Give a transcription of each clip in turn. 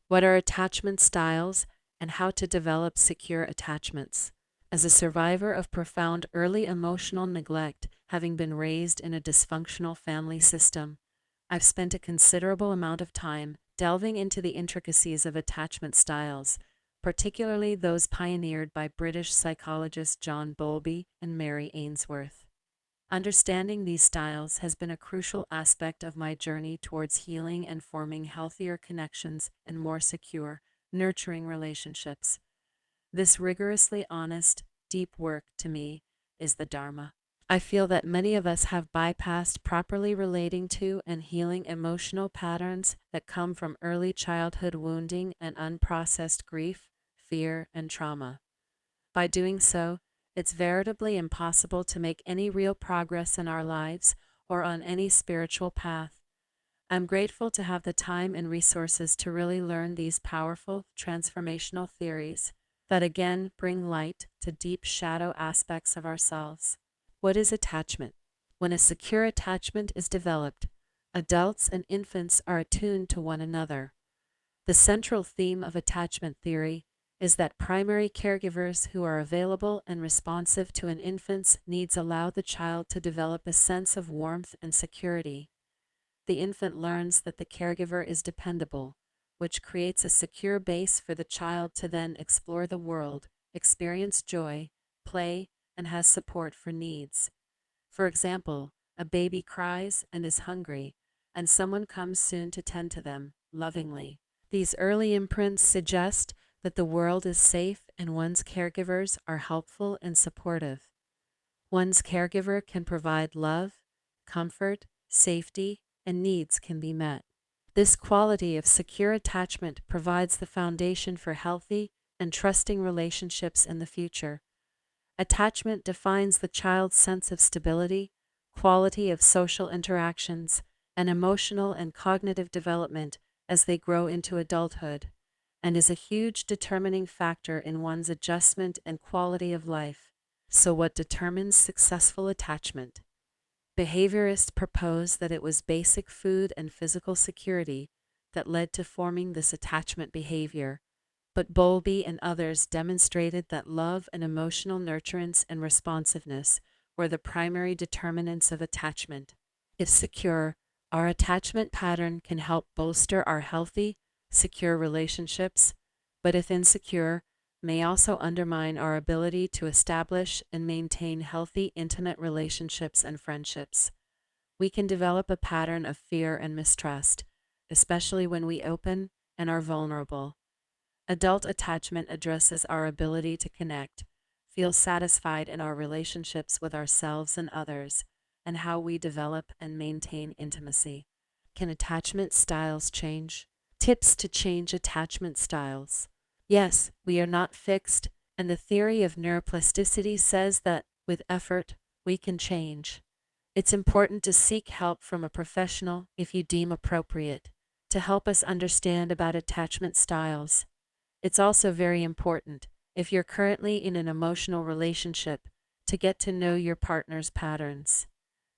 What are attachment styles and how to develop secure attachments? As a survivor of profound early emotional neglect, having been raised in a dysfunctional family system, I've spent a considerable amount of time delving into the intricacies of attachment styles, particularly those pioneered by British psychologists John Bowlby and Mary Ainsworth. Understanding these styles has been a crucial aspect of my journey towards healing and forming healthier connections and more secure, nurturing relationships. This rigorously honest, deep work, to me, is the Dharma. I feel that many of us have bypassed properly relating to and healing emotional patterns that come from early childhood wounding and unprocessed grief, fear, and trauma. By doing so, it's veritably impossible to make any real progress in our lives or on any spiritual path. I'm grateful to have the time and resources to really learn these powerful, transformational theories that again bring light to deep shadow aspects of ourselves. What is attachment? When a secure attachment is developed, adults and infants are attuned to one another. The central theme of attachment theory is that primary caregivers who are available and responsive to an infant's needs allow the child to develop a sense of warmth and security. The infant learns that the caregiver is dependable, which creates a secure base for the child to then explore the world, experience joy, play, and has support for needs. For example, a baby cries and is hungry, and someone comes soon to tend to them, lovingly. These early imprints suggest that the world is safe and one's caregivers are helpful and supportive. One's caregiver can provide love, comfort, safety, and needs can be met. This quality of secure attachment provides the foundation for healthy and trusting relationships in the future. Attachment defines the child's sense of stability, quality of social interactions, and emotional and cognitive development as they grow into adulthood, and is a huge determining factor in one's adjustment and quality of life. So, what determines successful attachment? Behaviorists propose that it was basic food and physical security that led to forming this attachment behavior, but Bowlby and others demonstrated that love and emotional nurturance and responsiveness were the primary determinants of attachment. If secure, our attachment pattern can help bolster our healthy, secure relationships, but if insecure, may also undermine our ability to establish and maintain healthy, intimate relationships and friendships. We can develop a pattern of fear and mistrust, especially when we open and are vulnerable. Adult attachment addresses our ability to connect, feel satisfied in our relationships with ourselves and others, and how we develop and maintain intimacy. Can attachment styles change? Tips to change attachment styles. Yes, we are not fixed, and the theory of neuroplasticity says that, with effort, we can change. It's important to seek help from a professional if you deem appropriate, to help us understand about attachment styles. It's also very important, if you're currently in an emotional relationship, to get to know your partner's patterns.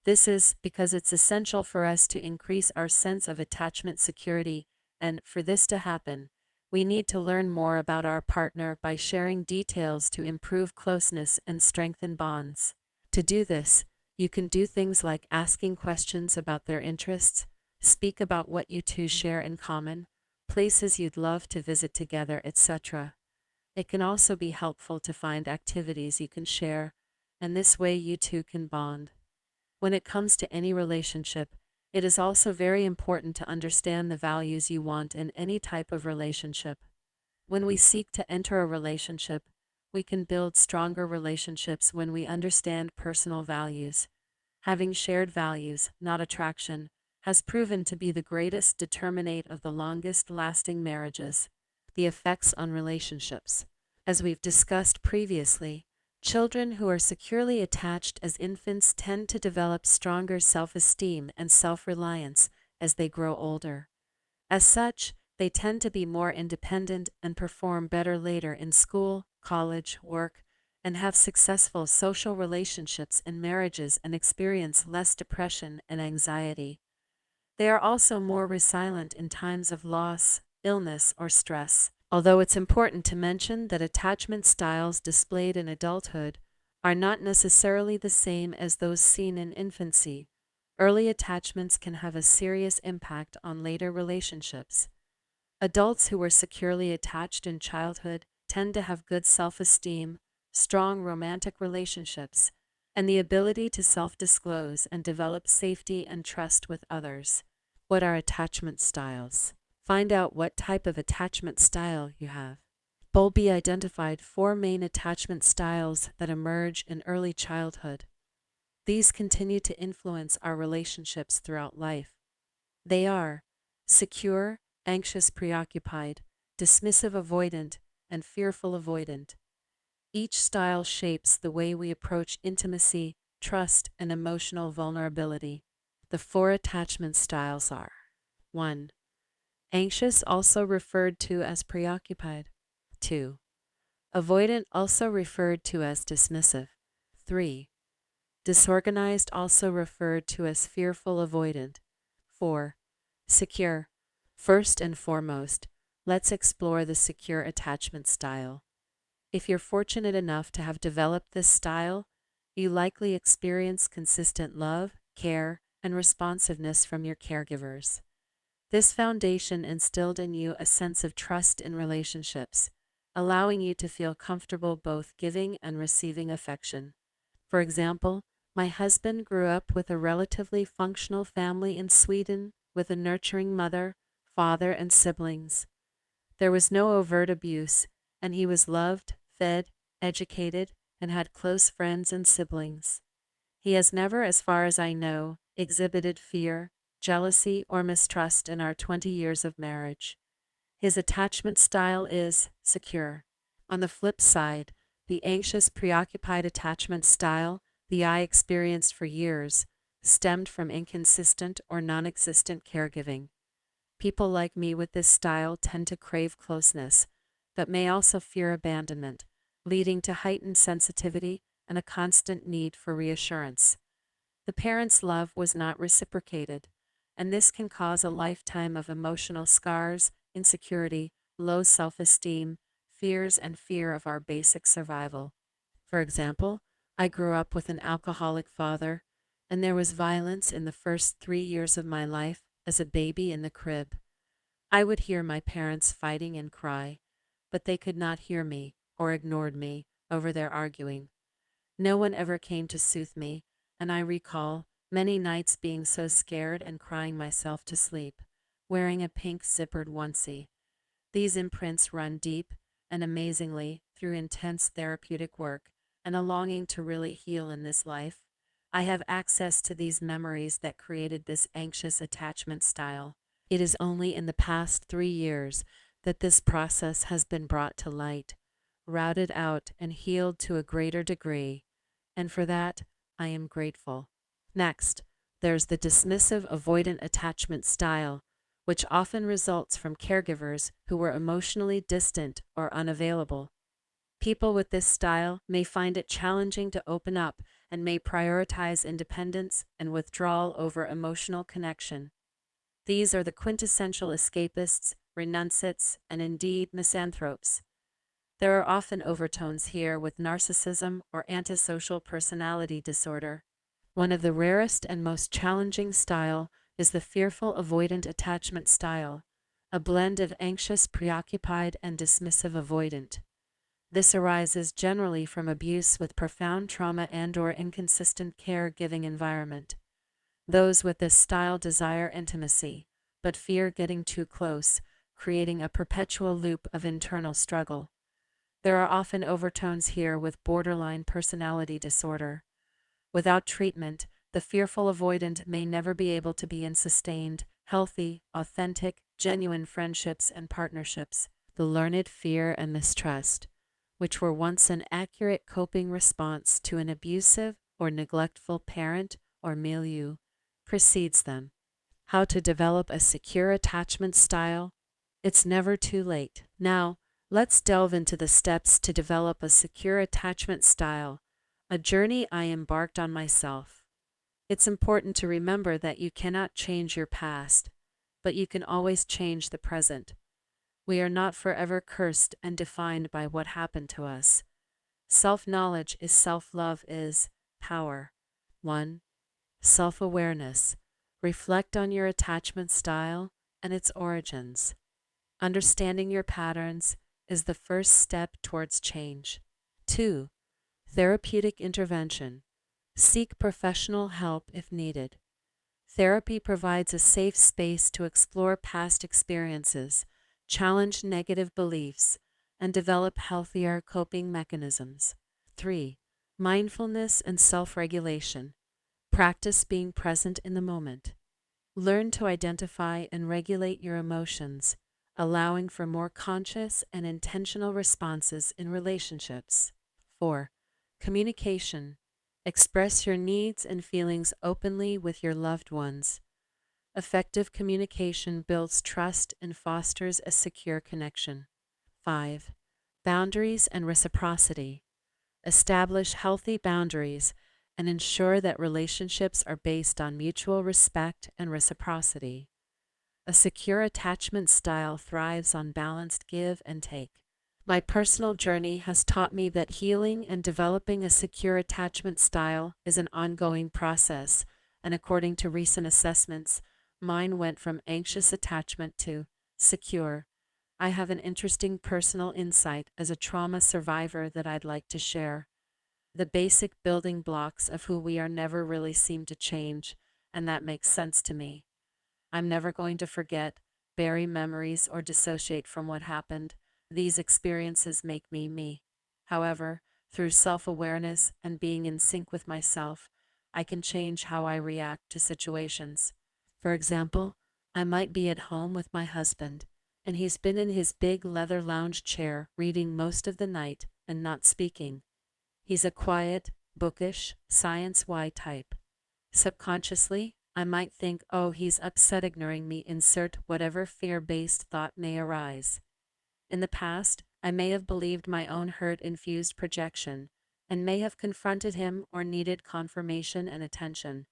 This is because it's essential for us to increase our sense of attachment security, and for this to happen, we need to learn more about our partner by sharing details to improve closeness and strengthen bonds. To do this, you can do things like asking questions about their interests, speak about what you two share in common, places you'd love to visit together, etc. It can also be helpful to find activities you can share, and this way you two can bond. When it comes to any relationship, it is also very important to understand the values you want in any type of relationship. When we seek to enter a relationship, we can build stronger relationships when we understand personal values. Having shared values, not attraction, has proven to be the greatest determinant of the longest lasting marriages. The effects on relationships. As we've discussed previously, children who are securely attached as infants tend to develop stronger self-esteem and self-reliance as they grow older. As such, they tend to be more independent and perform better later in school, college, work, and have successful social relationships and marriages and experience less depression and anxiety. They are also more resilient in times of loss, illness, or stress. Although it's important to mention that attachment styles displayed in adulthood are not necessarily the same as those seen in infancy, early attachments can have a serious impact on later relationships. Adults who were securely attached in childhood tend to have good self-esteem, strong romantic relationships, and the ability to self-disclose and develop safety and trust with others. What are attachment styles? Find out what type of attachment style you have. Bowlby identified 4 main attachment styles that emerge in early childhood. These continue to influence our relationships throughout life. They are secure, anxious, preoccupied, dismissive, avoidant, and fearful, avoidant. Each style shapes the way we approach intimacy, trust, and emotional vulnerability. The 4 attachment styles are: 1. Anxious, also referred to as preoccupied. 2. Avoidant, also referred to as dismissive. 3. Disorganized, also referred to as fearful, avoidant. 4. Secure. First and foremost, let's explore the secure attachment style. If you're fortunate enough to have developed this style, you likely experience consistent love, care, and responsiveness from your caregivers. This foundation instilled in you a sense of trust in relationships, allowing you to feel comfortable both giving and receiving affection. For example, my husband grew up with a relatively functional family in Sweden with a nurturing mother, father, and siblings. There was no overt abuse, and he was loved, fed, educated, and had close friends and siblings. He has never, as far as I know, exhibited fear, jealousy, or mistrust in our 20 years of marriage. His attachment style is secure. On the flip side, the anxious, preoccupied attachment style the I experienced for years stemmed from inconsistent or non-existent caregiving. People like me with this style tend to crave closeness, but may also fear abandonment, leading to heightened sensitivity and a constant need for reassurance. The parents' love was not reciprocated, and this can cause a lifetime of emotional scars, insecurity, low self-esteem, fears, and fear of our basic survival. For example, I grew up with an alcoholic father, and there was violence in the first 3 years of my life as a baby in the crib. I would hear my parents fighting and cry, but they could not hear me or ignored me over their arguing. No one ever came to soothe me, and I recall many nights being so scared and crying myself to sleep, wearing a pink zippered onesie. These imprints run deep, and amazingly, through intense therapeutic work and a longing to really heal in this life, I have access to these memories that created this anxious attachment style. It is only in the past 3 years that this process has been brought to light, routed out, and healed to a greater degree, and for that, I am grateful. Next, there's the dismissive avoidant attachment style, which often results from caregivers who were emotionally distant or unavailable. People with this style may find it challenging to open up and may prioritize independence and withdrawal over emotional connection. These are the quintessential escapists, renunciates, and indeed misanthropes. There are often overtones here with narcissism or antisocial personality disorder. One of the rarest and most challenging style is the fearful avoidant attachment style, a blend of anxious, preoccupied, and dismissive avoidant. This arises generally from abuse with profound trauma and/or inconsistent caregiving environment. Those with this style desire intimacy, but fear getting too close, creating a perpetual loop of internal struggle. There are often overtones here with borderline personality disorder. Without treatment, the fearful avoidant may never be able to be in sustained, healthy, authentic, genuine friendships and partnerships. The learned fear and mistrust, which were once an accurate coping response to an abusive or neglectful parent or milieu, precedes them. How to develop a secure attachment style? It's never too late. Now, let's delve into the steps to develop a secure attachment style, a journey I embarked on myself. It's important to remember that you cannot change your past, but you can always change the present. We are not forever cursed and defined by what happened to us. Self-knowledge is self-love is power. 1. Self-awareness. Reflect on your attachment style and its origins. Understanding your patterns is the first step towards change. 2. Therapeutic intervention. Seek professional help if needed. Therapy provides a safe space to explore past experiences, challenge negative beliefs, and develop healthier coping mechanisms. 3. Mindfulness and self-regulation. Practice being present in the moment. Learn to identify and regulate your emotions, allowing for more conscious and intentional responses in relationships. 4. Communication. Express your needs and feelings openly with your loved ones. Effective communication builds trust and fosters a secure connection. 5. Boundaries and reciprocity. Establish healthy boundaries and ensure that relationships are based on mutual respect and reciprocity. A secure attachment style thrives on balanced give and take. My personal journey has taught me that healing and developing a secure attachment style is an ongoing process, and according to recent assessments, mine went from anxious attachment to secure. I have an interesting personal insight as a trauma survivor that I'd like to share. The basic building blocks of who we are never really seem to change, and that makes sense to me. I'm never going to forget, bury memories, or dissociate from what happened. These experiences make me me. However, through self-awareness and being in sync with myself, I can change how I react to situations. For example, I might be at home with my husband, and he's been in his big leather lounge chair reading most of the night and not speaking. He's a quiet, bookish, science Y type. Subconsciously, I might think, oh, he's upset ignoring me, insert whatever fear-based thought may arise. In the past, I may have believed my own hurt-infused projection and may have confronted him or needed confirmation and attention.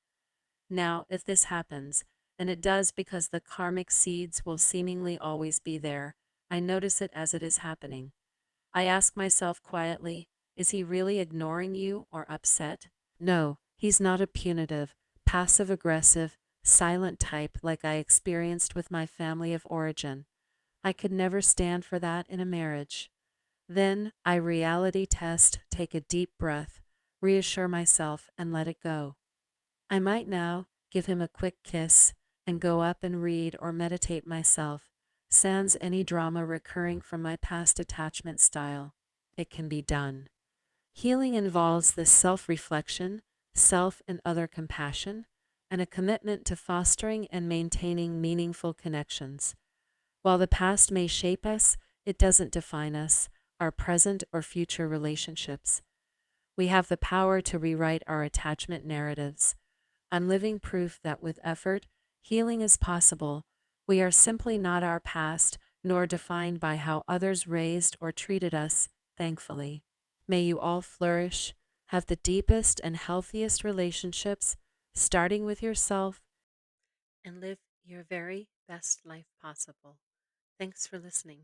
Now, if this happens, and it does because the karmic seeds will seemingly always be there, I notice it as it is happening. I ask myself quietly, is he really ignoring you or upset? No, he's not a punitive, passive-aggressive, silent type like I experienced with my family of origin. I could never stand for that in a marriage. Then I reality test, take a deep breath, reassure myself, and let it go. I might now give him a quick kiss and go up and read or meditate myself, sans any drama recurring from my past attachment style. It can be done. Healing involves this self-reflection, self and other compassion, and a commitment to fostering and maintaining meaningful connections. While the past may shape us, it doesn't define us, our present or future relationships. We have the power to rewrite our attachment narratives. I'm living proof that with effort, healing is possible. We are simply not our past, nor defined by how others raised or treated us, thankfully. May you all flourish, have the deepest and healthiest relationships, starting with yourself, and live your very best life possible. Thanks for listening.